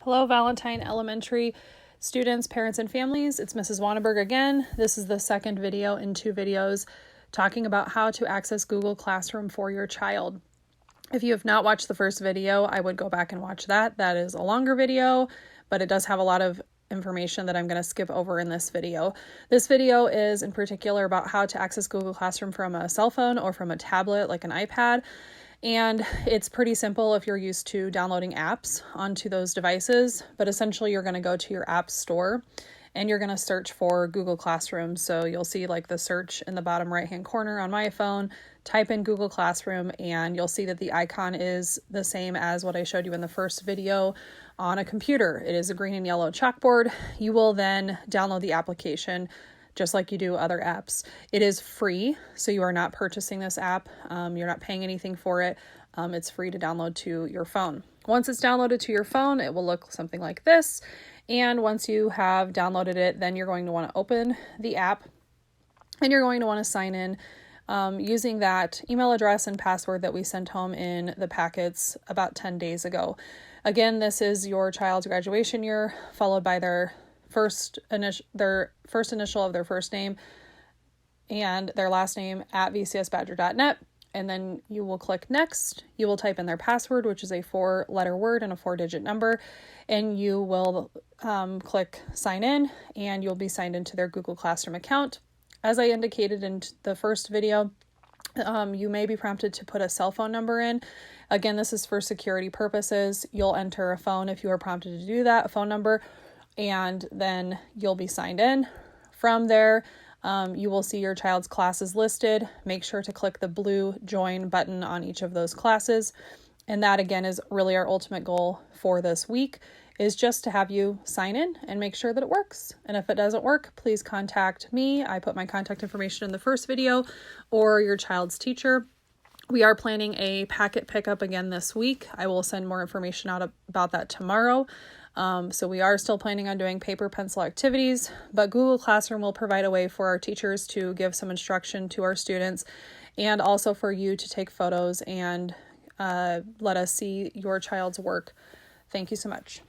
Hello, Valentine Elementary students, parents, and families. It's Mrs. Wanneberg again. This is the second video in 2 videos talking about how to access Google Classroom for your child. If you have not watched the first video, I would go back and watch that. That is a longer video, but it does have a lot of information that I'm going to skip over in this video. This video is in particular about how to access Google Classroom from a cell phone or from a tablet like an iPad. And it's pretty simple if you're used to downloading apps onto those devices, but essentially you're going to go to your app store and you're going to search for Google Classroom. So you'll see like the search in the bottom right hand corner on my phone, type in Google Classroom, and you'll see that the icon is the same as what I showed you in the first video on a computer. It is a green and yellow chalkboard. You will then download the application just like you do other apps. It is free, so you are not purchasing this app. You're not paying anything for it. It's free to download to your phone. Once it's downloaded to your phone, it will look something like this. And once you have downloaded it, then you're going to want to open the app and you're going to want to sign in using that email address and password that we sent home in the packets about 10 days ago. Again, this is your child's graduation year, followed by their first initial of their first name and their last name at vcsbadger.net. And then you will click next. You will type in their password, which is a 4-letter word and a 4-digit number. And you will click sign in and you'll be signed into their Google Classroom account. As I indicated in the first video, you may be prompted to put a cell phone number in. Again, this is for security purposes. You'll enter a phone if you are prompted to do that, a phone number, and then you'll be signed in. From there, you will see your child's classes listed. Make sure to click the blue join button on each of those classes. And that again is really our ultimate goal for this week, is just to have you sign in and make sure that it works. And if it doesn't work, please contact me. I put my contact information in the first video, or your child's teacher. We are planning a packet pickup again this week. I will send more information out about that tomorrow. So we are still planning on doing paper pencil activities, but Google Classroom will provide a way for our teachers to give some instruction to our students and also for you to take photos and let us see your child's work. Thank you so much.